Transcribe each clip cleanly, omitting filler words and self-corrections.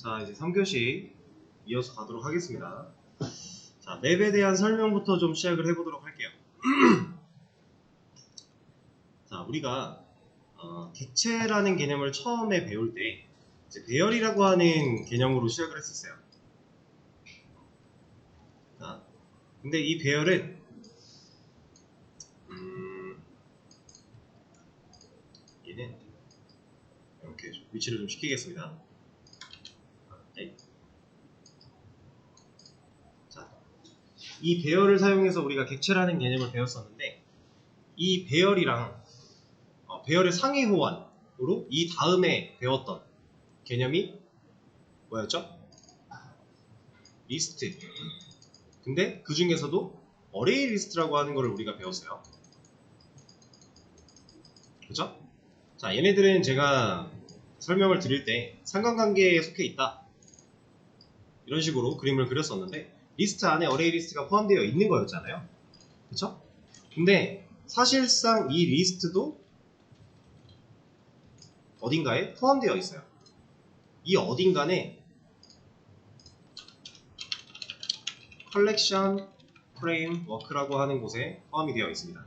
자, 이제 3교시 이어서 가도록 하겠습니다. 자, 맵에 대한 설명부터 좀 시작을 해보도록 할게요. 자, 우리가 객체라는 개념을 처음에 배울 때 이제 배열이라고 하는 개념으로 시작을 했었어요. 자, 근데 이 배열은 얘는 이렇게 위치를 좀 시키겠습니다. 네. 자, 이 배열을 사용해서 우리가 객체라는 개념을 배웠었는데 이 배열이랑 배열의 상위 호환으로 이 다음에 배웠던 개념이 뭐였죠? 리스트. 근데 그 중에서도 어레이 리스트라고 하는 거를 우리가 배웠어요. 그죠? 자, 얘네들은 제가 설명을 드릴 때 상관관계에 속해 있다. 이런 식으로 그림을 그렸었는데 리스트 안에 어레이 리스트가 포함되어 있는 거였잖아요. 그쵸? 근데 사실상 이 리스트도 어딘가에 포함되어 있어요. 이 어딘가에 컬렉션 프레임워크라고 하는 곳에 포함이 되어 있습니다.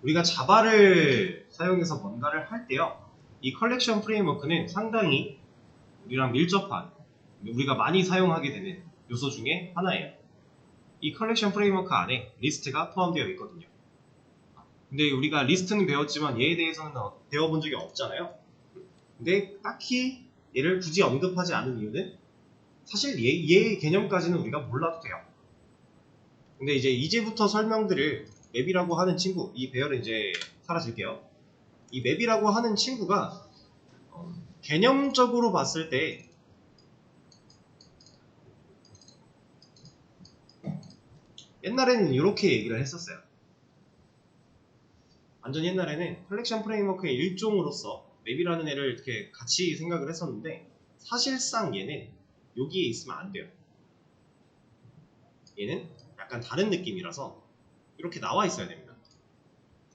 우리가 자바를 사용해서 뭔가를 할 때요, 이 컬렉션 프레임워크는 상당히 우리랑 밀접한, 우리가 많이 사용하게 되는 요소 중에 하나예요. 이 컬렉션 프레임워크 안에 리스트가 포함되어 있거든요. 근데 우리가 리스트는 배웠지만 얘에 대해서는 배워본 적이 없잖아요. 근데 딱히 얘를 굳이 언급하지 않은 이유는 사실 얘의 개념까지는 우리가 몰라도 돼요. 근데 이제부터 설명드릴 맵이라고 하는 친구, 이 배열은 이제 사라질게요. 이 맵이라고 하는 친구가 개념적으로 봤을 때 옛날에는 이렇게 얘기를 했었어요. 완전 옛날에는 컬렉션 프레임워크의 일종으로서 맵이라는 애를 이렇게 같이 생각을 했었는데 사실상 얘는 여기에 있으면 안 돼요. 얘는 약간 다른 느낌이라서 이렇게 나와 있어야 됩니다.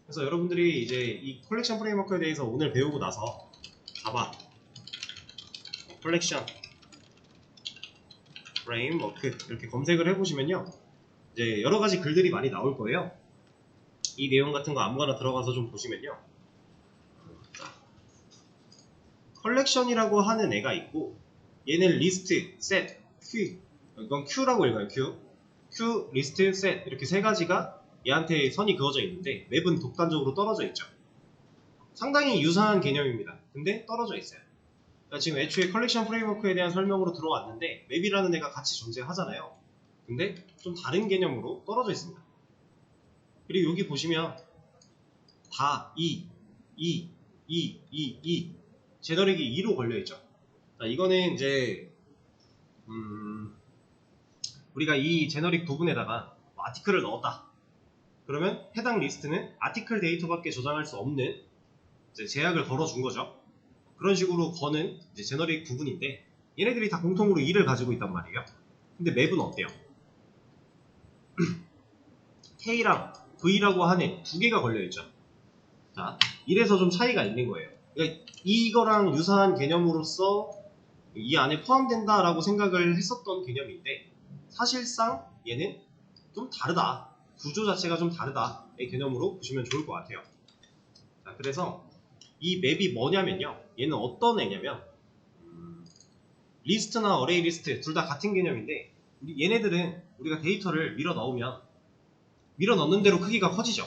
그래서 여러분들이 이제 이 컬렉션 프레임워크에 대해서 오늘 배우고 나서 자바 컬렉션 프레임워크 이렇게 검색을 해보시면요, 이제 여러 가지 글들이 많이 나올 거예요. 이 내용 같은 거 아무거나 들어가서 좀 보시면요, 자, 컬렉션이라고 하는 애가 있고 얘는 리스트, 셋, q, 이건 q라고 읽어요. q, 리스트, 셋 이렇게 세 가지가 얘한테 선이 그어져 있는데 맵은 독단적으로 떨어져 있죠. 상당히 유사한 개념입니다. 근데 떨어져 있어요. 그러니까 지금 애초에 컬렉션 프레임워크에 대한 설명으로 들어왔는데 맵이라는 애가 같이 존재하잖아요. 근데 좀 다른 개념으로 떨어져 있습니다. 그리고 여기 보시면 다 제너릭이 2로 걸려있죠. 자, 이거는 이제 우리가 이 제너릭 부분에다가 아티클을 넣었다. 그러면 해당 리스트는 아티클 데이터밖에 저장할 수 없는 제약을 걸어준 거죠. 그런 식으로 거는 이제 제너릭 부분인데 얘네들이 다 공통으로 2를 가지고 있단 말이에요. 근데 맵은 어때요? K랑 V라고 하는 두 개가 걸려있죠. 자, 이래서 좀 차이가 있는 거예요. 그러니까 이거랑 유사한 개념으로서 이 안에 포함된다라고 생각을 했었던 개념인데 사실상 얘는 좀 다르다. 구조 자체가 좀 다르다의 개념으로 보시면 좋을 것 같아요. 자, 그래서 이 맵이 뭐냐면요, 얘는 어떤 애냐면 리스트나 어레이 리스트 둘 다 같은 개념인데 얘네들은 우리가 데이터를 밀어 넣으면 밀어 넣는 대로 크기가 커지죠.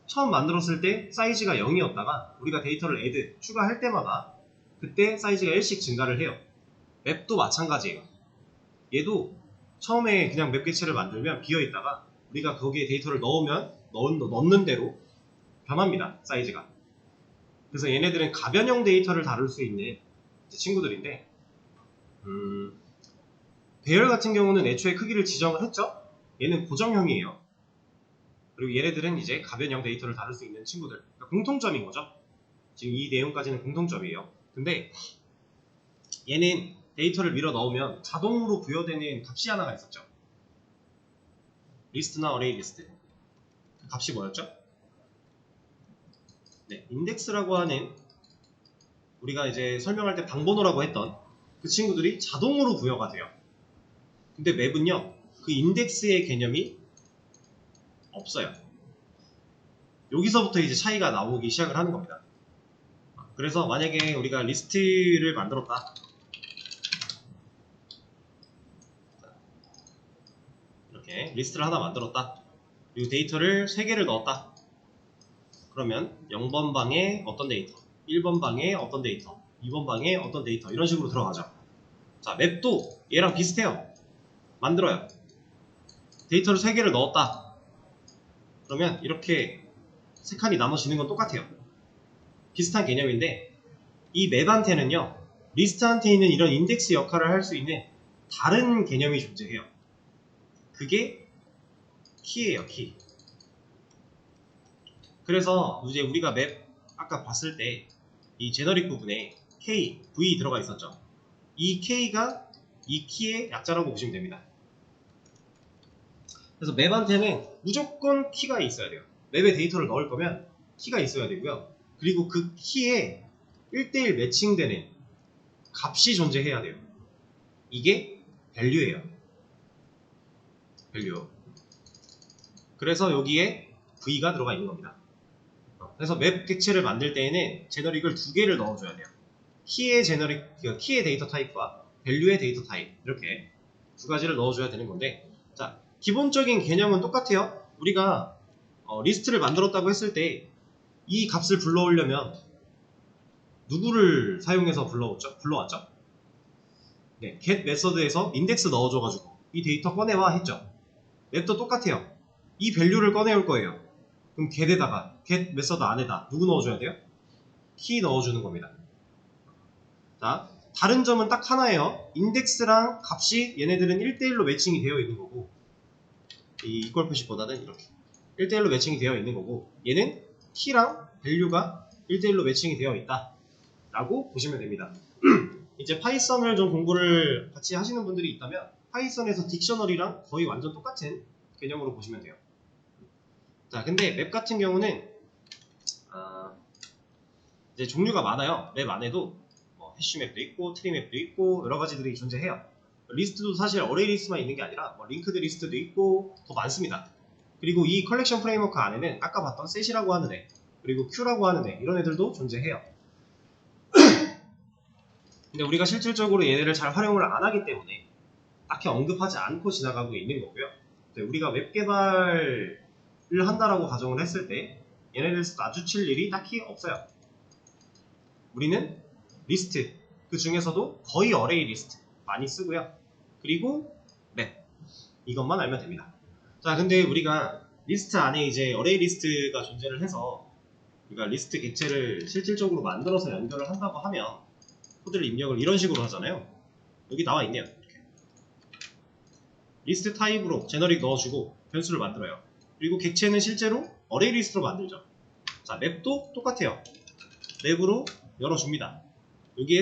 처음 만들었을 때 사이즈가 0이었다가 우리가 데이터를 add, 추가할 때마다 그때 사이즈가 1씩 증가를 해요. 맵도 마찬가지예요. 얘도 처음에 그냥 맵 개체를 만들면 비어있다가 우리가 거기에 데이터를 넣으면 넣는 대로 변합니다, 사이즈가. 그래서 얘네들은 가변형 데이터를 다룰 수 있는 친구들인데 배열 같은 경우는 애초에 크기를 지정을 했죠. 얘는 고정형이에요. 그리고 얘네들은 이제 가변형 데이터를 다룰 수 있는 친구들. 그러니까 공통점인 거죠. 지금 이 내용까지는 공통점이에요. 근데 얘는 데이터를 밀어 넣으면 자동으로 부여되는 값이 하나가 있었죠. 리스트나 어레이 리스트. 그 값이 뭐였죠? 네, 인덱스라고 하는 우리가 이제 설명할 때 방번호라고 했던 그 친구들이 자동으로 부여가 돼요. 근데 맵은요, 그 인덱스의 개념이 없어요. 여기서부터 이제 차이가 나오기 시작을 하는 겁니다. 그래서 만약에 우리가 리스트를 만들었다. 이렇게 리스트를 하나 만들었다. 그리고 데이터를 3개를 넣었다. 그러면 0번 방에 어떤 데이터, 1번 방에 어떤 데이터, 2번 방에 어떤 데이터, 이런 식으로 들어가죠. 자, 맵도 얘랑 비슷해요. 만들어요. 데이터를 3개를 넣었다. 그러면 이렇게 3칸이 나눠지는 건 똑같아요. 비슷한 개념인데, 이 맵한테는요, 리스트한테 있는 이런 인덱스 역할을 할 수 있는 다른 개념이 존재해요. 그게 키예요, 키. 그래서 이제 우리가 맵 아까 봤을 때 이 제너릭 부분에 K, V 들어가 있었죠. 이 K가 이 키의 약자라고 보시면 됩니다. 그래서 맵한테는 무조건 키가 있어야 돼요. 맵에 데이터를 넣을 거면 키가 있어야 되고요. 그리고 그 키에 1대1 매칭되는 값이 존재해야 돼요. 이게 value예요. value. 그래서 여기에 V가 들어가 있는 겁니다. 그래서 맵 객체를 만들 때에는 제너릭을 2개를 넣어줘야 돼요. 키의 제너릭, 키의 데이터 타입과 value의 데이터 타입, 이렇게 2가지를 넣어줘야 되는 건데, 자, 기본적인 개념은 똑같아요. 우리가 리스트를 만들었다고 했을 때 이 값을 불러오려면 누구를 사용해서 불러왔죠? 네, get 메서드에서 인덱스 넣어줘가지고 이 데이터 꺼내와 했죠. 맵도 똑같아요. 이 value를 꺼내올 거예요. 그럼 get에다가, get 메서드 안에다 누구 넣어줘야 돼요? 키 넣어주는 겁니다. 자, 다른 점은 딱 하나예요. 인덱스랑 값이 얘네들은 1대1로 매칭이 되어 있는 거고, 이 이퀄 표시보다는 이렇게 1대1로 매칭이 되어 있는 거고, 얘는 키랑 value가 1대1로 매칭이 되어 있다 라고 보시면 됩니다. 이제 파이썬을 좀 공부를 같이 하시는 분들이 있다면 파이썬에서 딕셔너리랑 거의 완전 똑같은 개념으로 보시면 돼요. 자, 근데 맵 같은 경우는 이제 종류가 많아요. 맵 안에도 뭐 해쉬 맵도 있고 트리 맵도 있고 여러 가지들이 존재해요. 리스트도 사실 어레이 리스트만 있는 게 아니라 뭐 링크드 리스트도 있고 더 많습니다. 그리고 이 컬렉션 프레임워크 안에는 아까 봤던 셋이라고 하는 애, 그리고 큐라고 하는 애, 이런 애들도 존재해요. 근데 우리가 실질적으로 얘네를 잘 활용을 안 하기 때문에 딱히 언급하지 않고 지나가고 있는 거고요. 우리가 웹 개발을 한다라고 가정을 했을 때 얘네들 마주칠 일이 딱히 없어요. 우리는 리스트, 그 중에서도 거의 어레이 리스트 많이 쓰고요. 그리고 맵, 이것만 알면 됩니다. 자, 근데 우리가 리스트 안에 이제 어레이 리스트가 존재를 해서 우리가 리스트 객체를 실질적으로 만들어서 연결을 한다고 하면 코드를 입력을 이런 식으로 하잖아요. 여기 나와 있네요. 이렇게. 리스트 타입으로 제너릭 넣어주고 변수를 만들어요. 그리고 객체는 실제로 어레이 리스트로 만들죠. 자, 맵도 똑같아요. 맵으로 열어줍니다. 여기에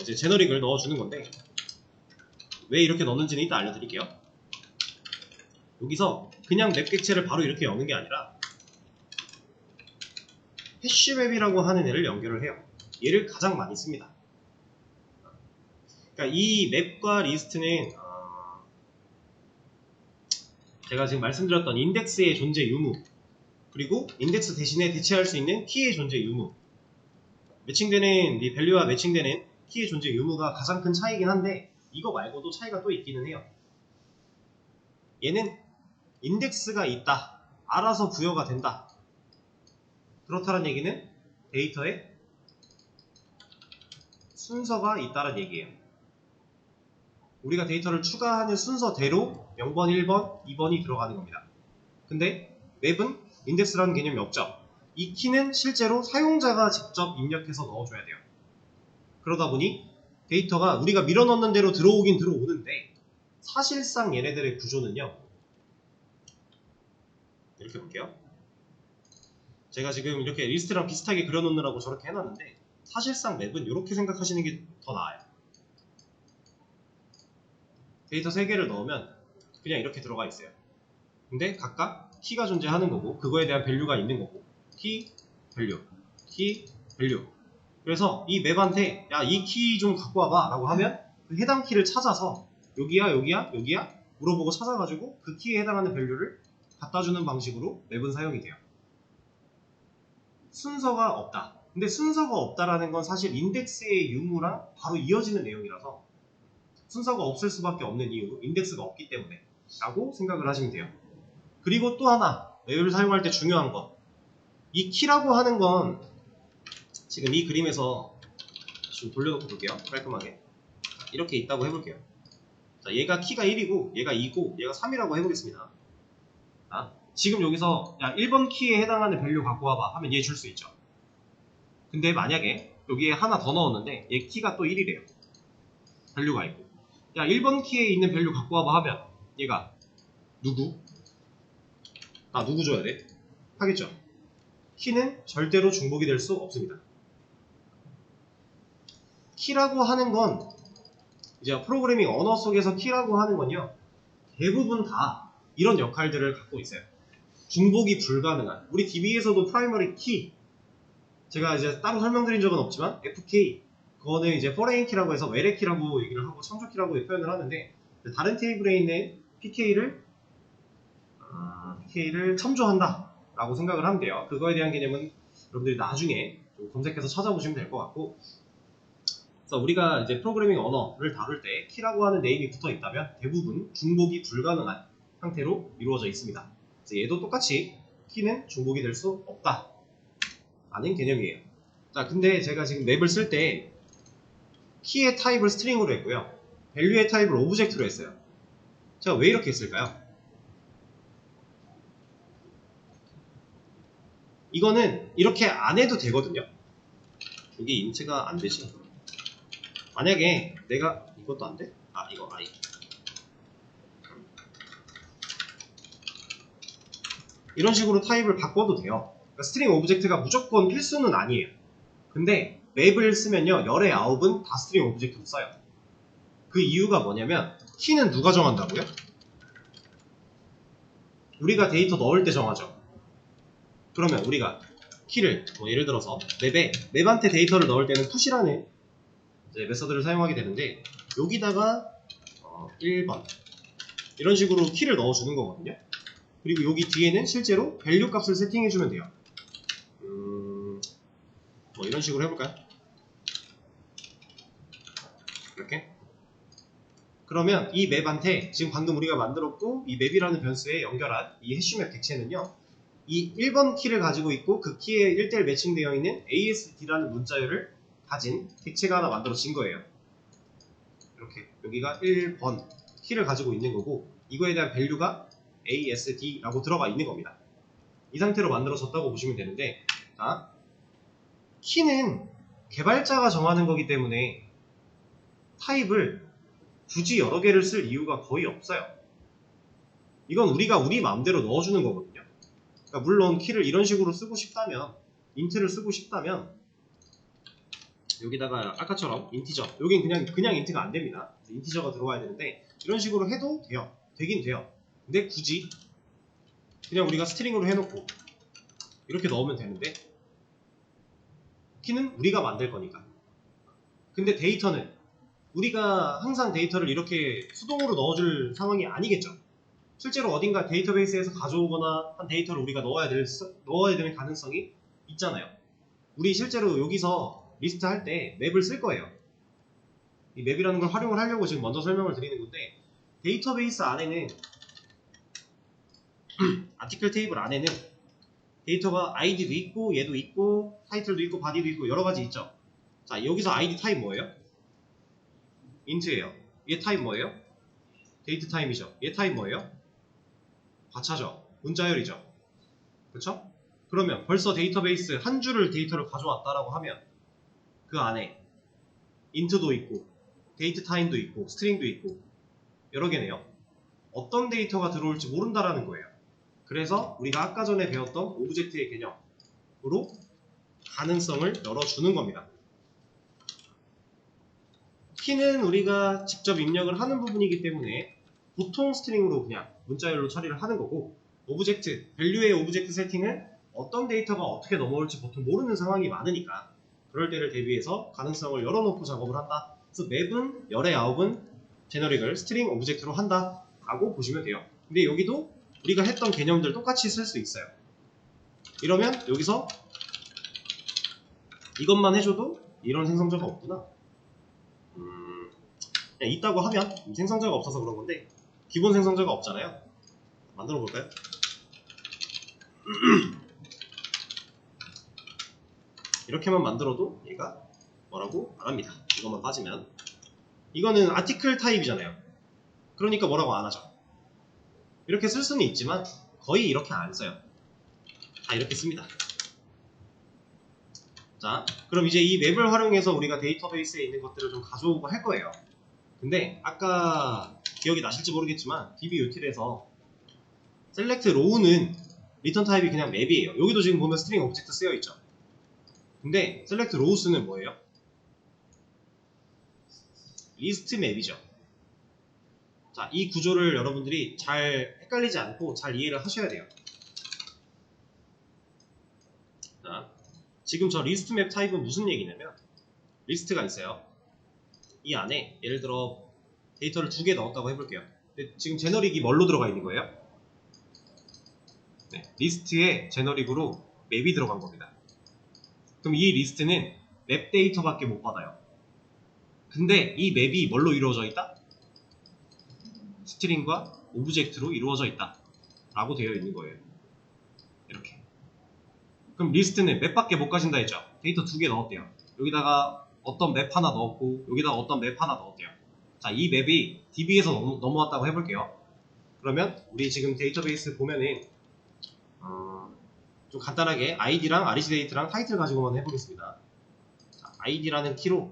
이제 제너릭을 넣어주는 건데, 왜 이렇게 넣는지는 이따 알려드릴게요. 여기서 그냥 맵 객체를 바로 이렇게 여는 게 아니라 해쉬맵이라고 하는 애를 연결을 해요. 얘를 가장 많이 씁니다. 그러니까 이 맵과 리스트는 제가 지금 말씀드렸던 인덱스의 존재 유무, 그리고 인덱스 대신에 대체할 수 있는 키의 존재 유무, 매칭되는 이 밸류와 매칭되는 키의 존재 유무가 가장 큰 차이긴 한데, 이거 말고도 차이가 또 있기는 해요. 얘는 인덱스가 있다, 알아서 부여가 된다. 그렇다는 얘기는 데이터에 순서가 있다는 얘기예요. 우리가 데이터를 추가하는 순서대로 0번, 1번, 2번이 들어가는 겁니다. 근데 웹은 인덱스라는 개념이 없죠. 이 키는 실제로 사용자가 직접 입력해서 넣어줘야 돼요. 그러다 보니 데이터가 우리가 밀어넣는 대로 들어오긴 들어오는데, 사실상 얘네들의 구조는요, 이렇게 볼게요. 제가 지금 이렇게 리스트랑 비슷하게 그려놓느라고 저렇게 해놨는데, 사실상 맵은 이렇게 생각하시는 게 더 나아요. 데이터 3개를 넣으면 그냥 이렇게 들어가 있어요. 근데 각각 키가 존재하는 거고, 그거에 대한 밸류가 있는 거고, 키, 밸류, 키, 밸류, 그래서 이 맵한테 야, 이 키 좀 갖고 와봐 라고 하면 그 해당 키를 찾아서 여기야 여기야 여기야 물어보고 찾아가지고 그 키에 해당하는 밸류를 갖다주는 방식으로 맵은 사용이 돼요. 순서가 없다. 근데 순서가 없다라는 건 사실 인덱스의 유무랑 바로 이어지는 내용이라서 순서가 없을 수밖에 없는 이유, 인덱스가 없기 때문에 라고 생각을 하시면 돼요. 그리고 또 하나 맵을 사용할 때 중요한 것, 이 키라고 하는 건 지금 이 그림에서 좀 돌려놓고 볼게요. 깔끔하게 이렇게 있다고 해볼게요. 자, 얘가 키가 1이고 얘가 2고 얘가 3이라고 해보겠습니다. 자, 지금 여기서 야 1번 키에 해당하는 밸류 갖고 와봐 하면 얘 줄 수 있죠. 근데 만약에 여기에 하나 더 넣었는데 얘 키가 또 1이래요. 밸류가 있고 야 1번 키에 있는 밸류 갖고 와봐 하면 얘가 누구? 나 누구 줘야 돼? 하겠죠. 키는 절대로 중복이 될 수 없습니다. 키라고 하는 건 이제 프로그래밍 언어 속에서 키라고 하는 건요 대부분 다 이런 역할들을 갖고 있어요. 중복이 불가능한, 우리 DB에서도 프라이머리 키, 제가 이제 따로 설명드린 적은 없지만 FK 그거는 이제 포레인 키라고 해서 외래 키라고 얘기를 하고 참조 키라고 표현을 하는데 다른 테이블에 있는 PK를 참조한다 라고 생각을 하면 돼요. 그거에 대한 개념은 여러분들이 나중에 좀 검색해서 찾아보시면 될 것 같고, 그래서 우리가 이제 프로그래밍 언어를 다룰 때 키라고 하는 네임이 붙어 있다면 대부분 중복이 불가능한 상태로 이루어져 있습니다. 그래서 얘도 똑같이 키는 중복이 될 수 없다 라는 개념이에요. 자, 근데 제가 지금 맵을 쓸 때 키의 타입을 스트링으로 했고요, 밸류의 타입을 오브젝트로 했어요. 제가 왜 이렇게 했을까요? 이거는 이렇게 안 해도 되거든요. 이게 인트가 안 되지. 만약에 내가 이것도 안 돼? 아, 이거 아이. 이런 식으로 타입을 바꿔도 돼요. 그러니까 스트링 오브젝트가 무조건 필수는 아니에요. 근데 맵을 쓰면요 열의 9은 다 스트링 오브젝트로 써요. 그 이유가 뭐냐면 키는 누가 정한다고요? 우리가 데이터 넣을 때 정하죠. 그러면 우리가 키를 뭐 예를 들어서 맵한테 데이터를 넣을 때는 푸시라는 이제 메서드를 사용하게 되는데 여기다가 1번 이런 식으로 키를 넣어주는 거거든요. 그리고 여기 뒤에는 실제로 밸류 값을 세팅해주면 돼요. 뭐 이런 식으로 해볼까요? 이렇게. 그러면 이 맵한테 지금 방금 우리가 만들었고 이 맵이라는 변수에 연결한 이 해시맵 객체는요 이 1번 키를 가지고 있고 그 키에 1대1 매칭되어 있는 ASD라는 문자열을 가진 객체가 하나 만들어진 거예요. 이렇게 여기가 1번 키를 가지고 있는 거고 이거에 대한 밸류가 ASD라고 들어가 있는 겁니다. 이 상태로 만들어졌다고 보시면 되는데, 자, 키는 개발자가 정하는 거기 때문에 타입을 굳이 여러 개를 쓸 이유가 거의 없어요. 이건 우리가 우리 마음대로 넣어주는 거거든요. 그러니까 물론 키를 이런 식으로 쓰고 싶다면, 인트를 쓰고 싶다면 여기다가 아까처럼 인티저, 여긴 그냥 인트가 안 됩니다. 인티저가 들어와야 되는데 이런 식으로 해도 돼요. 되긴 돼요. 근데 굳이 그냥 우리가 스트링으로 해놓고 이렇게 넣으면 되는데 키는 우리가 만들 거니까. 근데 데이터는 우리가 항상 데이터를 이렇게 수동으로 넣어줄 상황이 아니겠죠. 실제로 어딘가 데이터베이스에서 가져오거나 한 데이터를 우리가 넣어야 되는 가능성이 있잖아요. 우리 실제로 여기서 리스트 할 때 맵을 쓸 거예요. 이 맵이라는 걸 활용을 하려고 지금 먼저 설명을 드리는 건데, 데이터베이스 안에는 아티클 테이블 안에는 데이터가 아이디도 있고 얘도 있고 타이틀도 있고 바디도 있고 여러 가지 있죠. 자, 여기서 아이디 타입 뭐예요? 인트예요. 얘 타입 뭐예요? 데이트 타임이죠. 얘 타입 뭐예요? 과차죠. 문자열이죠. 그렇죠? 그러면 벌써 데이터베이스 한 줄을 데이터를 가져왔다라고 하면 그 안에 인트도 있고 데이트 타임도 있고 스트링도 있고 여러 개네요. 어떤 데이터가 들어올지 모른다라는 거예요. 그래서 우리가 아까 전에 배웠던 오브젝트의 개념으로 가능성을 열어주는 겁니다. 키는 우리가 직접 입력을 하는 부분이기 때문에 보통 스트링으로 그냥 문자열로 처리를 하는 거고, 오브젝트, 밸류의 오브젝트 세팅은 어떤 데이터가 어떻게 넘어올지 보통 모르는 상황이 많으니까 그럴 때를 대비해서 가능성을 열어놓고 작업을 한다. 그래서 맵은 열의 아홉은 제너릭을 스트링 오브젝트로 한다 라고 보시면 돼요. 근데 여기도 우리가 했던 개념들 똑같이 쓸 수 있어요. 이러면 여기서 이것만 해줘도 이런 생성자가 없구나. 그냥 있다고 하면 생성자가 없어서 그런 건데 기본 생성자가 없잖아요. 만들어 볼까요? 이렇게만 만들어도 얘가 뭐라고 안 합니다. 이것만 빠지면. 이거는 아티클 타입이잖아요. 그러니까 뭐라고 안 하죠. 이렇게 쓸 수는 있지만 거의 이렇게 안 써요. 다 이렇게 씁니다. 자, 그럼 이제 이 맵을 활용해서 우리가 데이터베이스에 있는 것들을 좀 가져오고 할 거예요. 근데 아까 기억이 나실지 모르겠지만 dbutil에서 select row는 리턴 타입이 그냥 맵이에요. 여기도 지금 보면 스트링 오브젝트 쓰여 있죠. 근데 select rows는 뭐예요? 리스트 맵이죠. 자, 이 구조를 여러분들이 잘 헷갈리지 않고 잘 이해를 하셔야 돼요. 자, 지금 저 리스트 맵 타입은 무슨 얘기냐면 리스트가 있어요. 이 안에 예를 들어 데이터를 2개 넣었다고 해볼게요. 근데 지금 제너릭이 뭘로 들어가 있는 거예요? 네, 리스트에 제너릭으로 맵이 들어간 겁니다. 그럼 이 리스트는 맵 데이터밖에 못 받아요. 근데 이 맵이 뭘로 이루어져 있다? 스트링과 오브젝트로 이루어져 있다 라고 되어 있는 거예요. 이렇게. 그럼 리스트는 맵밖에 못 가진다 했죠. 데이터 2개 넣었대요. 여기다가 어떤 맵 하나 넣었고 여기다가 어떤 맵 하나 넣었대요. 자, 이 맵이 DB에서 넘어왔다고 해볼게요. 그러면 우리 지금 데이터베이스 보면은 좀 간단하게 id랑 RGDate랑 타이틀 가지고만 해보겠습니다. 자, id라는 키로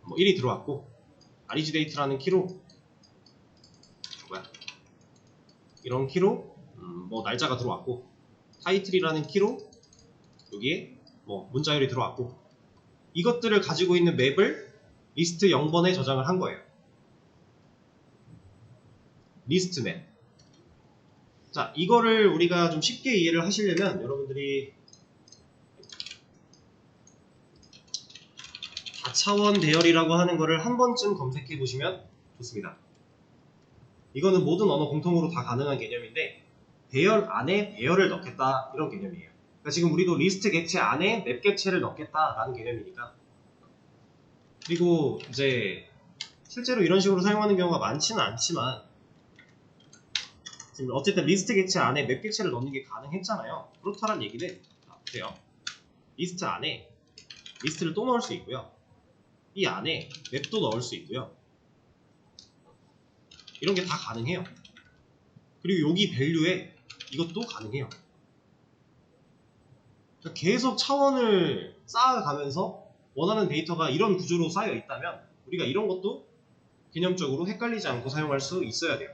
뭐 1이 들어왔고 RGDate라는 키로 이런 키로 뭐 날짜가 들어왔고 타이틀이라는 키로 여기에 뭐 문자열이 들어왔고 이것들을 가지고 있는 맵을 리스트 0번에 저장을 한 거예요. 리스트 맵. 자, 이거를 우리가 좀 쉽게 이해를 하시려면 여러분들이 4차원 대열이라고 하는 거를 한 번쯤 검색해 보시면 좋습니다. 이거는 모든 언어 공통으로 다 가능한 개념인데 배열 안에 배열을 넣겠다 이런 개념이에요. 그러니까 지금 우리도 리스트 객체 안에 맵 객체를 넣겠다라는 개념이니까. 그리고 이제 실제로 이런 식으로 사용하는 경우가 많지는 않지만 지금 어쨌든 리스트 객체 안에 맵 객체를 넣는 게 가능했잖아요. 그렇다는 얘기는 보세요. 리스트 안에 리스트를 또 넣을 수 있고요. 이 안에 맵도 넣을 수 있고요. 이런 게 다 가능해요. 그리고 여기 밸류에 이것도 가능해요. 계속 차원을 쌓아가면서 원하는 데이터가 이런 구조로 쌓여 있다면 우리가 이런 것도 개념적으로 헷갈리지 않고 사용할 수 있어야 돼요.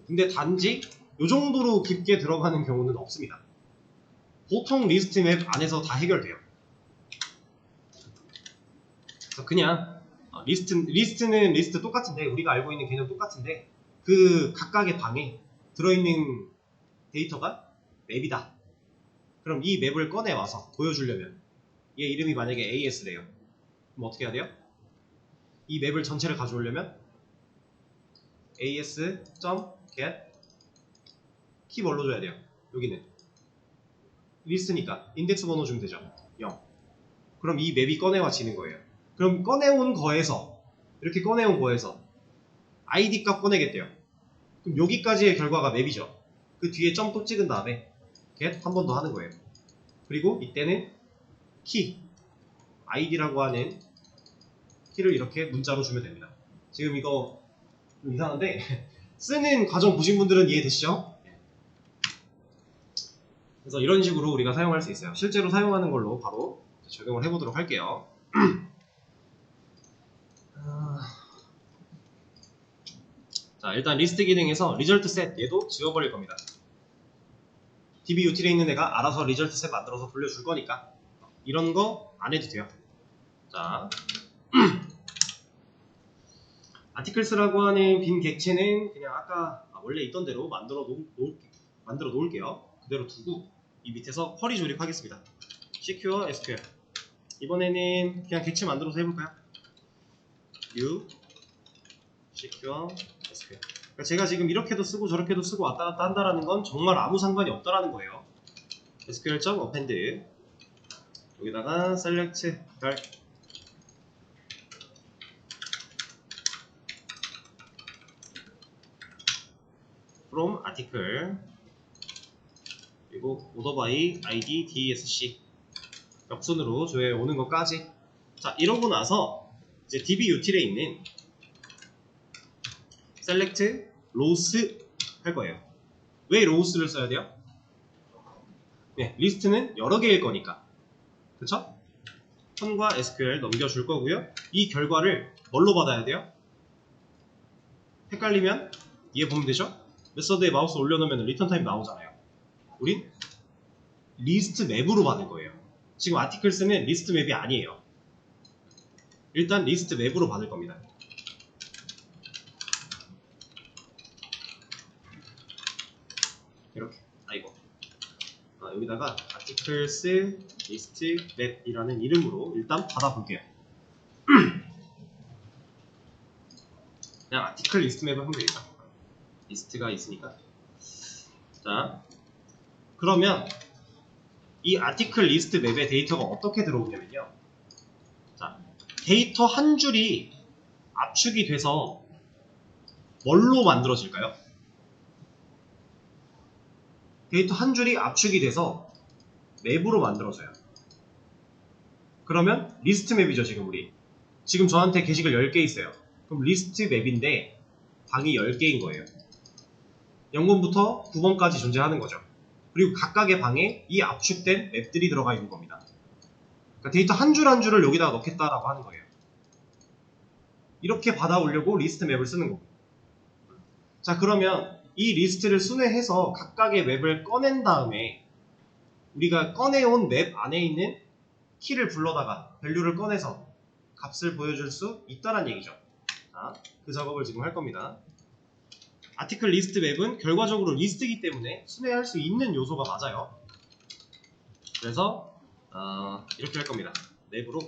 근데 단지 이 정도로 깊게 들어가는 경우는 없습니다. 보통 리스트 맵 안에서 다 해결돼요. 그래서 그냥 리스트는 리스트 똑같은데 우리가 알고 있는 개념 똑같은데 그 각각의 방에 들어있는 데이터가 맵이다. 그럼 이 맵을 꺼내와서 보여주려면 얘 이름이 만약에 AS래요. 그럼 어떻게 해야 돼요? 이 맵을 전체를 가져오려면 as.get 키 뭘로 줘야 돼요? 여기는 리스트니까 인덱스 번호 주면 되죠. 0. 그럼 이 맵이 꺼내와지는 거예요. 그럼 꺼내온 거에서 이렇게 꺼내온 거에서 id 값 꺼내겠대요. 그럼 여기까지의 결과가 맵이죠. 그 뒤에 점 또 찍은 다음에 get 한 번 더 하는 거예요. 그리고 이때는 키 id라고 하는 키를 이렇게 문자로 주면 됩니다. 지금 이거 좀 이상한데 쓰는 과정 보신 분들은 이해되시죠? 그래서 이런 식으로 우리가 사용할 수 있어요. 실제로 사용하는 걸로 바로 적용을 해보도록 할게요. 자, 일단 리스트 기능에서 리절트 셋 얘도 지워버릴 겁니다. dbutil에 있는 애가 알아서 리절트 셋 만들어서 돌려줄 거니까 이런 거 안 해도 돼요. 자, 아티클스라고 하는 빈 객체는 그냥 아까 원래 있던 대로 만들어 놓을게요. 그대로 두고 이 밑에서 쿼리 조립하겠습니다. secure SQL 이번에는 그냥 객체 만들어서 해볼까요? new secure SQL. 그러니까 제가 지금 이렇게도 쓰고 저렇게도 쓰고 왔다 갔다 한다라는 건 정말 아무 상관이 없다라는 거예요. SQL.append 여기다가 select 달 from article 그리고 order by id dsc 역순으로 조회해 오는 것까지. 자, 이러고 나서 이제 db util에 있는 select rows 할 거예요. 왜 rows를 써야 돼요? 네, 리스트는 여러 개일 거니까. 그쵸? 선과 SQL 넘겨줄 거고요. 이 결과를 뭘로 받아야 돼요? 헷갈리면 이해 보면 되죠? 메서드에 마우스 올려놓으면 리턴 타임 나오잖아요. 우린 리스트 맵으로 받을 거예요. 지금 아티클스는 리스트 맵이 아니에요. 일단 리스트 맵으로 받을 겁니다. 이렇게. 여기다가 articles list map이라는 이름으로 일단 받아볼게요. 그냥 article list map을 하면 되겠다. 리스트가 있으니까. 자, 그러면 이 article list map의 데이터가 어떻게 들어오냐면요. 자, 데이터 한 줄이 압축이 돼서 뭘로 만들어질까요? 데이터 한 줄이 압축이 돼서 맵으로 만들어져요. 그러면 리스트 맵이죠. 지금 우리 지금 저한테 게시글 10개 있어요. 그럼 리스트 맵인데 방이 10개인 거예요. 0번부터 9번까지 존재하는 거죠. 그리고 각각의 방에 이 압축된 맵들이 들어가 있는 겁니다. 그러니까 데이터 한 줄 한 줄을 여기다가 넣겠다라고 하는 거예요. 이렇게 받아오려고 리스트 맵을 쓰는 거고. 자, 그러면 이 리스트를 순회해서 각각의 맵을 꺼낸 다음에 우리가 꺼내온 맵 안에 있는 키를 불러다가 밸류를 꺼내서 값을 보여줄 수 있다는 얘기죠. 자, 그 작업을 지금 할 겁니다. 아티클 리스트 맵은 결과적으로 리스트이기 때문에 순회할 수 있는 요소가 맞아요. 그래서 이렇게 할 겁니다. 맵으로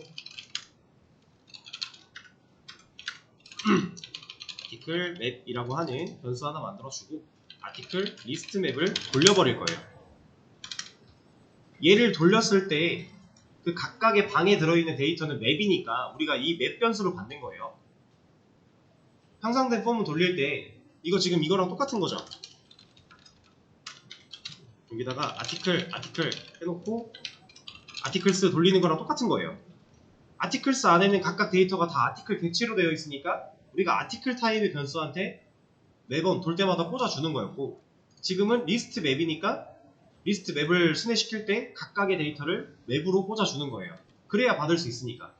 아티클 맵이라고 하는 변수 하나 만들어주고 아티클 리스트 맵을 돌려버릴 거예요. 얘를 돌렸을 때 그 각각의 방에 들어있는 데이터는 맵이니까 우리가 이 맵 변수로 받는 거예요. 향상된 폼을 돌릴 때 이거 지금 이거랑 똑같은 거죠. 여기다가 아티클 해놓고 아티클스 돌리는 거랑 똑같은 거예요. 아티클스 안에는 각각 데이터가 다 아티클 객체로 되어 있으니까 우리가 아티클 타입의 변수한테 매번 돌 때마다 꽂아주는 거였고, 지금은 리스트 맵이니까 리스트 맵을 순회시킬 때 각각의 데이터를 맵으로 꽂아주는 거예요. 그래야 받을 수 있으니까.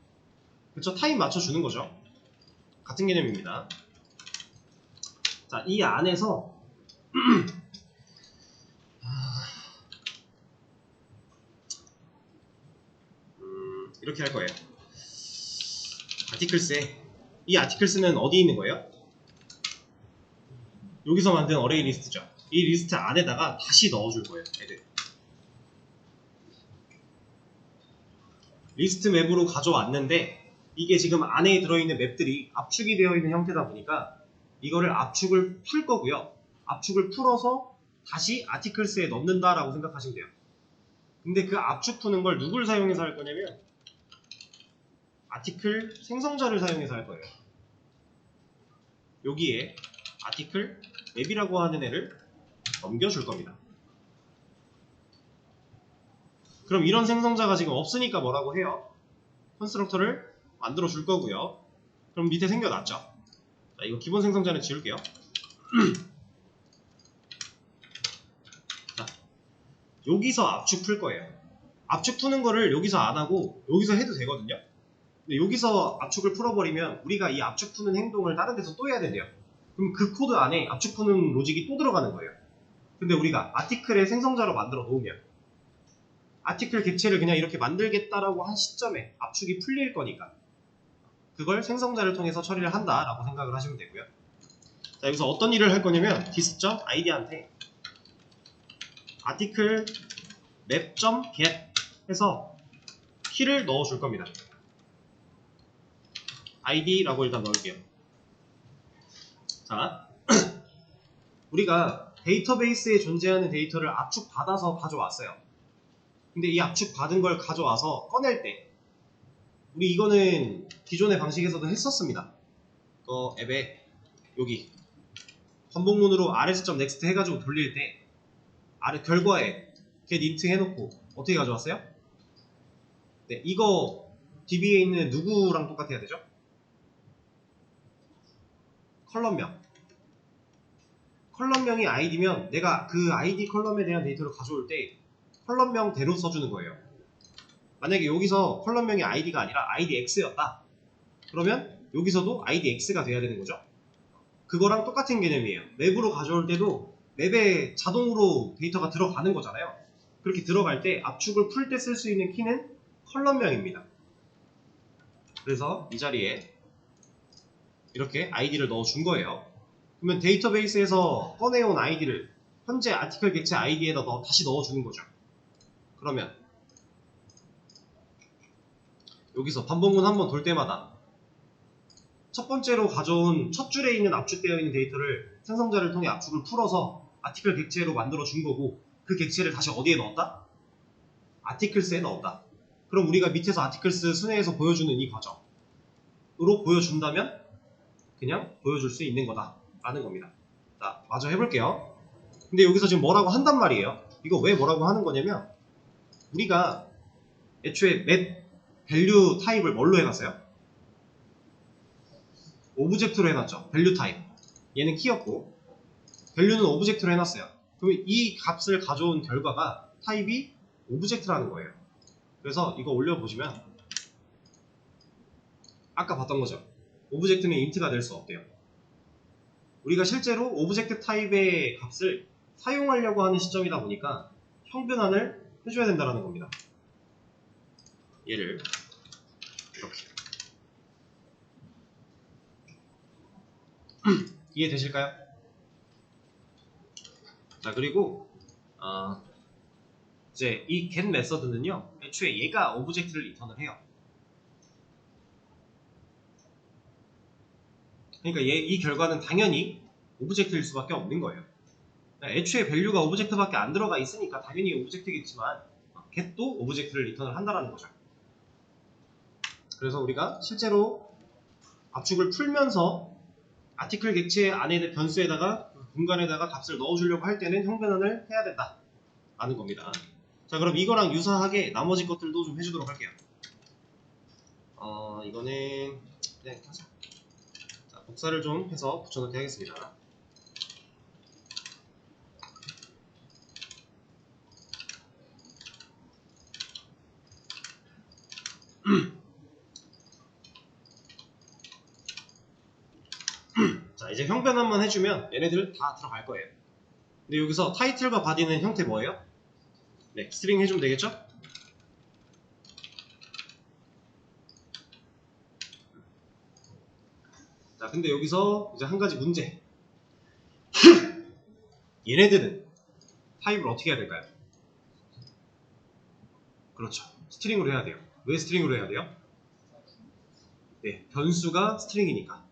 그쵸? 타입 맞춰주는 거죠. 같은 개념입니다. 자, 이 안에서 이렇게 할 거예요. 아티클스에 이 아티클스는 어디 있는 거예요? 여기서 만든 어레이 리스트죠. 이 리스트 안에다가 다시 넣어줄 거예요. 애들. 리스트 맵으로 가져왔는데 이게 지금 안에 들어있는 맵들이 압축이 되어 있는 형태다 보니까 이거를 압축을 풀 거고요. 압축을 풀어서 다시 아티클스에 넣는다라고 생각하시면 돼요. 근데 그 압축 푸는 걸 누굴 사용해서 할 거냐면 아티클 생성자를 사용해서 할 거예요. 여기에 아티클 맵이라고 하는 애를 넘겨줄 겁니다. 그럼 이런 생성자가 지금 없으니까 뭐라고 해요? 컨스트럭터를 만들어 줄 거고요. 그럼 밑에 생겨났죠? 자, 이거 기본 생성자는 지울게요. 자, 여기서 압축 풀 거예요. 압축 푸는 거를 여기서 안 하고 여기서 해도 되거든요. 근데 여기서 압축을 풀어버리면 우리가 이 압축 푸는 행동을 다른 데서 또 해야 된대요. 그럼 그 코드 안에 압축 푸는 로직이 또 들어가는 거예요. 근데 우리가 아티클의 생성자로 만들어 놓으면 아티클 객체를 그냥 이렇게 만들겠다라고 한 시점에 압축이 풀릴 거니까 그걸 생성자를 통해서 처리를 한다라고 생각을 하시면 되고요. 자, 여기서 어떤 일을 할 거냐면 dis.id한테 article map.get 해서 키를 넣어줄 겁니다. id라고 일단 넣을게요. 자, 우리가 데이터베이스에 존재하는 데이터를 압축받아서 가져왔어요. 근데 이 압축받은 걸 가져와서 꺼낼 때 우리 이거는 기존의 방식에서도 했었습니다. 앱에 여기 반복문으로 rs.next 해가지고 돌릴 때 결과에 get int 해놓고 어떻게 가져왔어요? 네, 이거 DB에 있는 누구랑 똑같아야 되죠? 컬럼명. 컬럼명이 id면 내가 그 id 컬럼에 대한 데이터를 가져올 때 컬럼명대로 써주는 거예요. 만약에 여기서 컬럼명이 id가 아니라 idx였다. 그러면 여기서도 idx가 돼야 되는 거죠. 그거랑 똑같은 개념이에요. 맵으로 가져올 때도 맵에 자동으로 데이터가 들어가는 거잖아요. 그렇게 들어갈 때 압축을 풀 때 쓸 수 있는 키는 컬럼명입니다. 그래서 이 자리에 이렇게 id를 넣어준 거예요. 그러면 데이터베이스에서 꺼내온 id를 현재 아티클 객체 id에다 다시 넣어주는 거죠. 그러면 여기서 반복문 한번 돌 때마다 첫 번째로 가져온 첫 줄에 있는 압축되어 있는 데이터를 생성자를 통해 압축을 풀어서 아티클 객체로 만들어 준 거고, 그 객체를 다시 어디에 넣었다? 아티클스에 넣었다. 그럼 우리가 밑에서 아티클스 순회에서 보여주는 이 과정으로 보여준다면 그냥 보여줄 수 있는 거다 라는 겁니다. 자, 마저 해볼게요. 근데 여기서 지금 뭐라고 한단 말이에요. 이거 왜 뭐라고 하는 거냐면, 우리가 애초에 맵 밸류 타입을 뭘로 해놨어요? 오브젝트로 해놨죠. 밸류 타입. 얘는 키였고 밸류는 오브젝트로 해놨어요. 그러면 이 값을 가져온 결과가 타입이 오브젝트라는 거예요. 그래서 이거 올려보시면 아까 봤던 거죠. 오브젝트는 인트가 될 수 없대요. 우리가 실제로 오브젝트 타입의 값을 사용하려고 하는 시점이다 보니까 형변환을 해줘야 된다는 겁니다. 얘를 이렇게 이해되실까요? 자, 그리고 이제 이 get 메서드는요, 애초에 얘가 오브젝트를 리턴을 해요. 그러니까 이 결과는 당연히 오브젝트일 수밖에 없는 거예요. 애초에 밸류가 오브젝트밖에 안 들어가 있으니까 당연히 오브젝트겠지만 get도 오브젝트를 리턴을 한다는 거죠. 그래서 우리가 실제로 압축을 풀면서 아티클 객체 안에 변수에다가 공간에다가 값을 넣어주려고 할 때는 형변환을 해야 된다 라는 겁니다. 자, 그럼 이거랑 유사하게 나머지 것들도 좀 해주도록 할게요. 이거는 그냥 켜서, 자, 복사를 좀 해서 붙여넣기 하겠습니다. 자, 이제 형변환만 해주면 얘네들 다 들어갈 거예요. 근데 여기서 타이틀과 바디는 형태 뭐예요? 네, 스트링 해주면 되겠죠? 자, 근데 여기서 이제 한 가지 문제. 얘네들은 타입을 어떻게 해야 될까요? 그렇죠. 스트링으로 해야 돼요. 왜 스트링으로 해야 돼요? 네, 변수가 스트링이니까.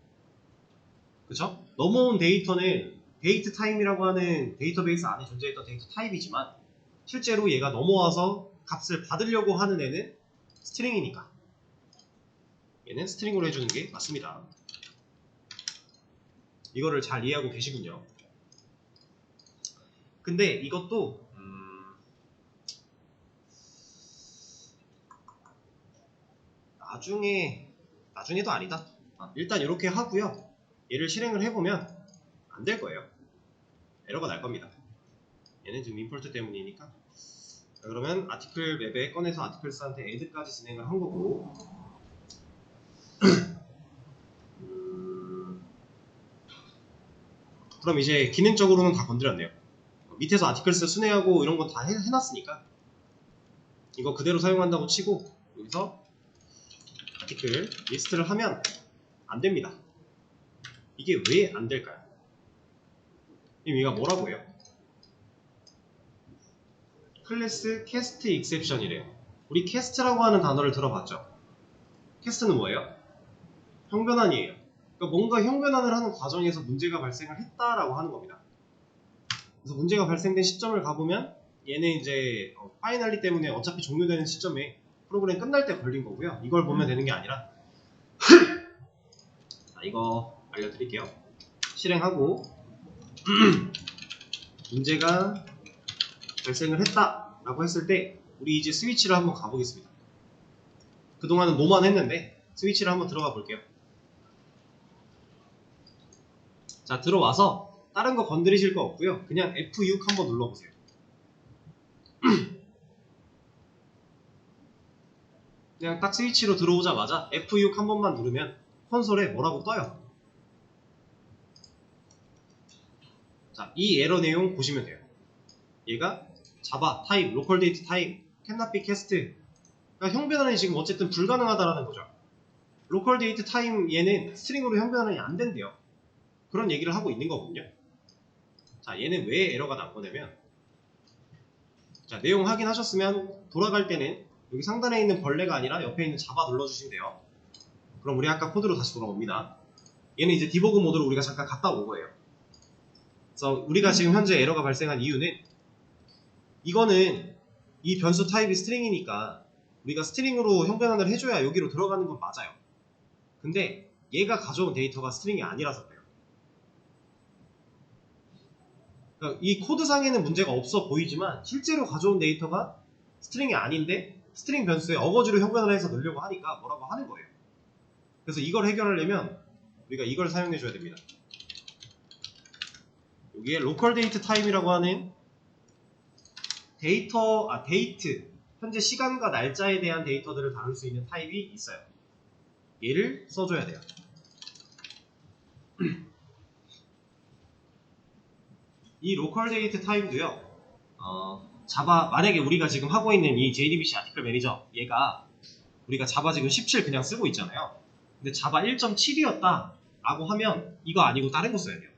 그쵸? 넘어온 데이터는 데이트 타임이라고 하는 데이터베이스 안에 존재했던 데이터 타입이지만 실제로 얘가 넘어와서 값을 받으려고 하는 애는 스트링이니까 얘는 스트링으로 해주는 게 맞습니다. 이거를 잘 이해하고 계시군요. 근데 이것도 나중에도 아니다. 일단 이렇게 하고요. 얘를 실행을 해보면 안 될 거예요. 에러가 날 겁니다. 얘는 지금 임포트 때문이니까. 자, 그러면 아티클 맵에 꺼내서 아티클스한테 add까지 진행을 한 거고, 그럼 이제 기능적으로는 다 건드렸네요. 밑에서 아티클스 순회하고 이런 건 다 해놨으니까 이거 그대로 사용한다고 치고 여기서 아티클 리스트를 하면 안 됩니다. 이게 왜 안 될까요? 얘가 뭐라고 해요? 클래스 캐스트 익셉션이래요. 우리 캐스트라고 하는 단어를 들어봤죠? 캐스트는 뭐예요? 형변환이에요. 그러니까 뭔가 형변환을 하는 과정에서 문제가 발생을 했다라고 하는 겁니다. 그래서 문제가 발생된 시점을 가보면 얘는 이제 파이널리 때문에 어차피 종료되는 시점에 프로그램 끝날 때 걸린 거고요. 이걸 보면 되는 게 아니라 자, 이거 알려드릴게요. 실행하고 문제가 발생을 했다라고 했을 때 우리 이제 스위치를 한번 가보겠습니다. 그동안은 노만 했는데 스위치를 한번 들어가 볼게요. 자, 들어와서 다른 거 건드리실 거 없고요. 그냥 F6 한번 눌러보세요. 그냥 딱 스위치로 들어오자마자 F6 한 번만 누르면 콘솔에 뭐라고 떠요. 자, 이 에러 내용 보시면 돼요. 얘가 자바, 타입, 로컬 데이트 타입, cannot be cast. 그러니까 형변환이 지금 어쨌든 불가능하다라는 거죠. 로컬 데이트 타임 얘는 스트링으로 형변환이 안 된대요. 그런 얘기를 하고 있는 거거든요. 자, 얘는 왜 에러가 난 거냐면, 자, 내용 확인하셨으면 돌아갈 때는 여기 상단에 있는 벌레가 아니라 옆에 있는 자바 눌러주시면 돼요. 그럼 우리 아까 코드로 다시 돌아옵니다. 얘는 이제 디버그 모드로 우리가 잠깐 갔다 온 거예요. 그래서 우리가 지금 현재 에러가 발생한 이유는 이거는 이 변수 타입이 스트링이니까 우리가 스트링으로 형변환을 해줘야 여기로 들어가는 건 맞아요. 근데 얘가 가져온 데이터가 스트링이 아니라서 그래요. 그러니까 이 코드상에는 문제가 없어 보이지만 실제로 가져온 데이터가 스트링이 아닌데 스트링 변수에 어거지로 형변을 해서 넣으려고 하니까 뭐라고 하는 거예요. 그래서 이걸 해결하려면 우리가 이걸 사용해 줘야 됩니다. 여기에 로컬 데이트 타임이라고 하는 데이트, 현재 시간과 날짜에 대한 데이터들을 다룰 수 있는 타입이 있어요. 얘를 써줘야 돼요. 이 로컬 데이트 타임도요, 자바, 만약에 우리가 지금 하고 있는 이 JDBC 아티클 매니저, 얘가 우리가 자바 지금 17 그냥 쓰고 있잖아요. 근데 자바 1.7이었다 라고 하면 이거 아니고 다른 거 써야 돼요.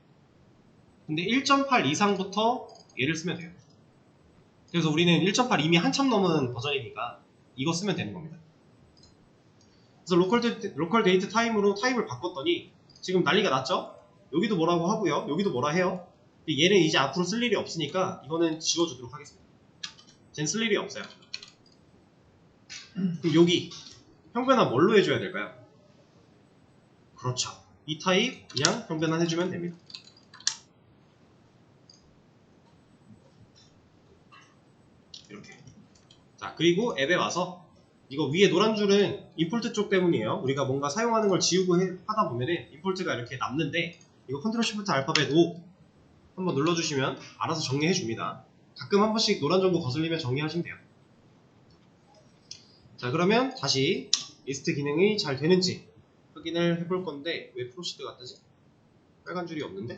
근데 1.8 이상부터 얘를 쓰면 돼요. 그래서 우리는 1.8 이미 한참 넘은 버전이니까 이거 쓰면 되는 겁니다. 그래서 로컬 데이트 타임으로 타입을 바꿨더니 지금 난리가 났죠? 여기도 뭐라고 하고요. 여기도 뭐라 해요. 근데 얘는 이제 앞으로 쓸 일이 없으니까 이거는 지워주도록 하겠습니다. 쟨 쓸 일이 없어요. 그럼 여기 형변환 뭘로 해줘야 될까요? 그렇죠. 이 타입 그냥 형변환 해주면 됩니다. 이렇게. 자, 그리고 앱에 와서 이거 위에 노란 줄은 임포트 쪽 때문이에요. 우리가 뭔가 사용하는 걸 지우고 하다 보면은 임포트가 이렇게 남는데 이거 컨트롤 쉬프트 알파벳 O 한번 눌러주시면 알아서 정리해 줍니다. 가끔 한 번씩 노란 정보 거슬리면 정리하시면 돼요. 자, 그러면 다시 리스트 기능이 잘 되는지 확인을 해볼 건데 왜 프로시드가 뜨지? 빨간 줄이 없는데?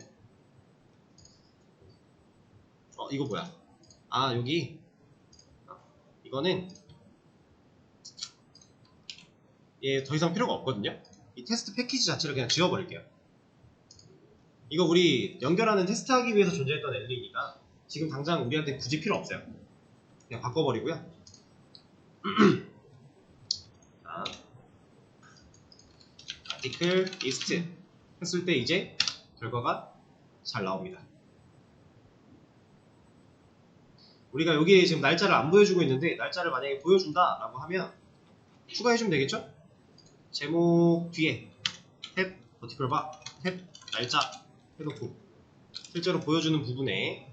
이거 뭐야? 아, 여기 이거는 얘 더 이상 필요가 없거든요. 이 테스트 패키지 자체를 그냥 지워버릴게요. 이거 우리 연결하는 테스트하기 위해서 존재했던 엘리니까 지금 당장 우리한테 굳이 필요 없어요. 그냥 바꿔버리고요. 자, 아티클 리스트 했을 때 이제 결과가 잘 나옵니다. 우리가 여기에 지금 날짜를 안 보여주고 있는데 날짜를 만약에 보여준다 라고 하면 추가해주면 되겠죠? 제목 뒤에 탭 버티컬 바 탭 날짜 해놓고 실제로 보여주는 부분에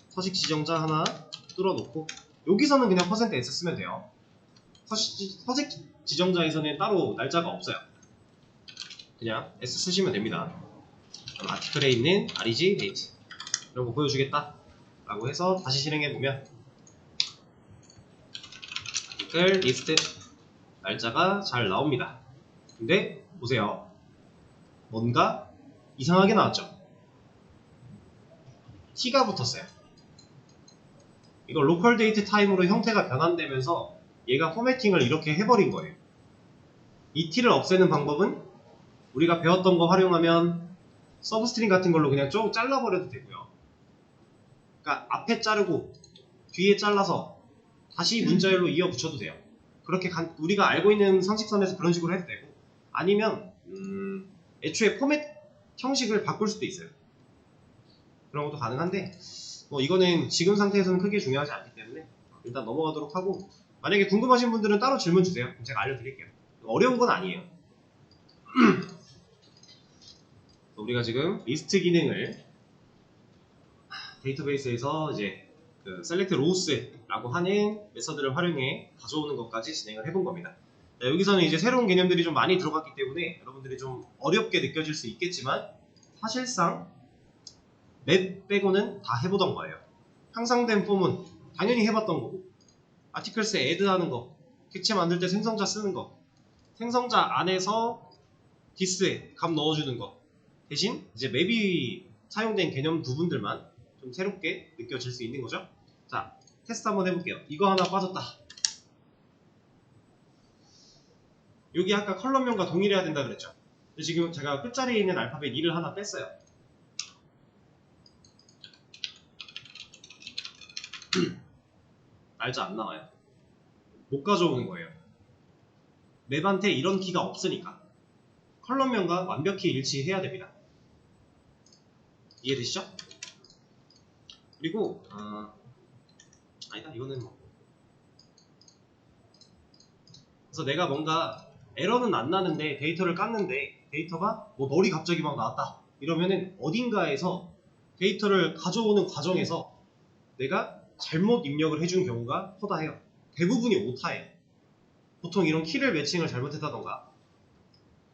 서식 지정자 하나 뚫어놓고 여기서는 그냥 %s 쓰면 돼요. 서식 지정자에서는 따로 날짜가 없어요. 그냥 s 쓰시면 됩니다. 그럼 아티클에 있는 reg date 이런 거 보여주겠다 라고 해서 다시 실행해보면 아티클 리스트 날짜가 잘 나옵니다. 근데 보세요. 뭔가 이상하게 나왔죠? T가 붙었어요. 이거 로컬 데이트 타임으로 형태가 변환되면서 얘가 포매팅을 이렇게 해버린 거예요. 이 T를 없애는 방법은 우리가 배웠던 거 활용하면 서브스트링 같은 걸로 그냥 쭉 잘라버려도 되고요. 그러니까 앞에 자르고 뒤에 잘라서 다시 문자열로 이어 붙여도 돼요. 그렇게 우리가 알고 있는 상식선에서 그런 식으로 해도 되고, 아니면 애초에 포맷 형식을 바꿀 수도 있어요. 그런 것도 가능한데 이거는 지금 상태에서는 크게 중요하지 않기 때문에 일단 넘어가도록 하고, 만약에 궁금하신 분들은 따로 질문 주세요. 그럼 제가 알려드릴게요. 어려운 건 아니에요. 우리가 지금 리스트 기능을 데이터베이스에서 이제 그 select rows라고 하는 메서드를 활용해 가져오는 것까지 진행을 해본 겁니다. 자, 여기서는 이제 새로운 개념들이 좀 많이 들어갔기 때문에 여러분들이 좀 어렵게 느껴질 수 있겠지만, 사실상 맵 빼고는 다 해보던 거예요. 향상된 폼은 당연히 해봤던 거고, 아티클스에 애드하는 거, 객체 만들 때 생성자 쓰는 거, 생성자 안에서 디스에 값 넣어주는 거, 대신 이제 맵이 사용된 개념 부분들만 좀 새롭게 느껴질 수 있는 거죠. 자, 테스트 한번 해볼게요. 이거 하나 빠졌다. 여기 아까 컬럼명과 동일해야 된다 그랬죠. 지금 제가 끝자리에 있는 알파벳 2를 하나 뺐어요. 날짜 안 나와요. 못 가져오는 거예요. 맵한테 이런 키가 없으니까 컬럼명과 완벽히 일치해야 됩니다. 이해되시죠? 그리고 아니다, 이거는 그래서 내가 뭔가 에러는 안 나는데 데이터를 깠는데 데이터가 머리 갑자기 막 나왔다 이러면은 어딘가에서 데이터를 가져오는 과정에서 내가 잘못 입력을 해준 경우가 허다해요. 대부분이 오타예요. 보통 이런 키를 매칭을 잘못했다던가.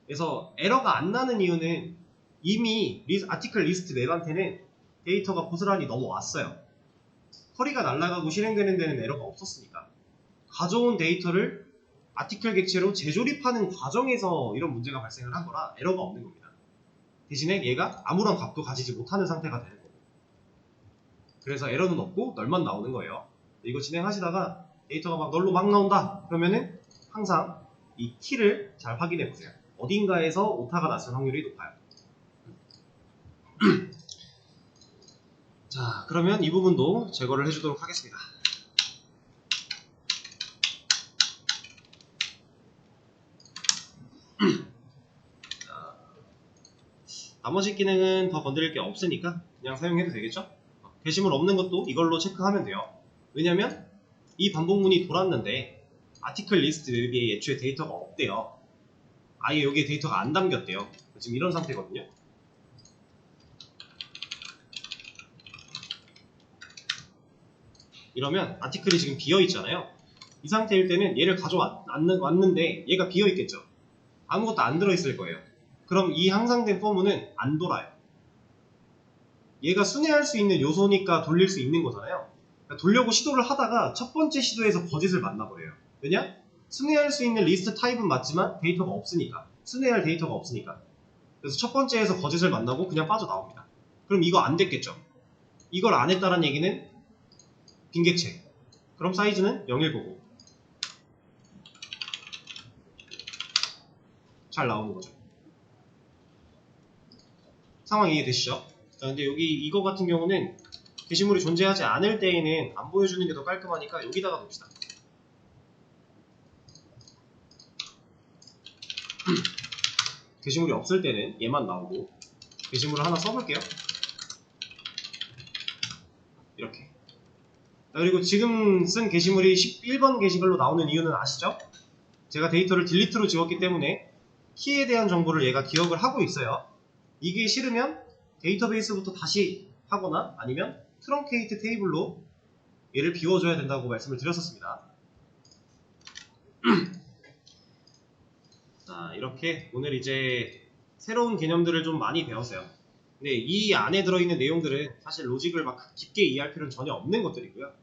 그래서 에러가 안 나는 이유는 이미 아티클 리스트 맵한테는 데이터가 고스란히 넘어왔어요. 커리가 날아가고 실행되는 데는 에러가 없었으니까. 가져온 데이터를 아티클 객체로 재조립하는 과정에서 이런 문제가 발생을 한 거라 에러가 없는 겁니다. 대신에 얘가 아무런 값도 가지지 못하는 상태가 되는 거고, 그래서 에러는 없고 널만 나오는 거예요. 이거 진행하시다가 데이터가 막 널로 막 나온다 그러면은 항상 이 키를 잘 확인해 보세요. 어딘가에서 오타가 났을 확률이 높아요. 자, 그러면 이 부분도 제거를 해주도록 하겠습니다. 자, 나머지 기능은 더 건드릴 게 없으니까 그냥 사용해도 되겠죠? 게시물 없는 것도 이걸로 체크하면 돼요. 왜냐면 이 반복문이 돌았는데 아티클 리스트 맵에 애초에 데이터가 없대요. 아예 여기에 데이터가 안 담겼대요. 지금 이런 상태거든요. 이러면 아티클이 지금 비어있잖아요. 이 상태일 때는 얘를 가져왔는데 얘가 비어있겠죠. 아무것도 안 들어있을 거예요. 그럼 이 향상된 포문은 안 돌아요. 얘가 순회할 수 있는 요소니까 돌릴 수 있는 거잖아요. 그러니까 돌려고 시도를 하다가 첫 번째 시도에서 거짓을 만나버려요. 왜냐? 순회할 수 있는 리스트 타입은 맞지만 데이터가 없으니까. 순회할 데이터가 없으니까. 그래서 첫 번째에서 거짓을 만나고 그냥 빠져나옵니다. 그럼 이거 안 됐겠죠. 이걸 안 했다는 얘기는 빈객체. 그럼 사이즈는 019고 잘 나오는 거죠. 상황 이해되시죠? 자, 근데 여기 이거 같은 경우는 게시물이 존재하지 않을 때에는 안 보여주는 게 더 깔끔하니까 여기다가 놓읍시다. 게시물이 없을 때는 얘만 나오고, 게시물을 하나 써볼게요. 이렇게. 그리고 지금 쓴 게시물이 11번 게시글로 나오는 이유는 아시죠? 제가 데이터를 딜리트로 지웠기 때문에 키에 대한 정보를 얘가 기억을 하고 있어요. 이게 싫으면 데이터베이스부터 다시 하거나 아니면 트렁케이트 테이블로 얘를 비워줘야 된다고 말씀을 드렸었습니다. 자, 이렇게 오늘 이제 새로운 개념들을 좀 많이 배웠어요. 근데 이 안에 들어있는 내용들은 사실 로직을 막 깊게 이해할 필요는 전혀 없는 것들이고요.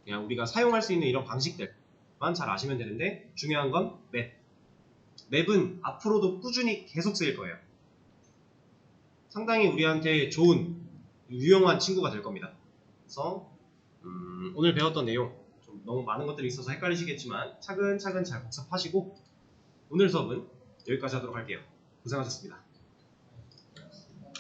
그냥 우리가 사용할 수 있는 이런 방식들만 잘 아시면 되는데, 중요한 건 맵. 맵은 앞으로도 꾸준히 계속 쓰일 거예요. 상당히 우리한테 좋은, 유용한 친구가 될 겁니다. 그래서 오늘 배웠던 내용 좀 너무 많은 것들이 있어서 헷갈리시겠지만 차근차근 잘 복습하시고 오늘 수업은 여기까지 하도록 할게요. 고생하셨습니다.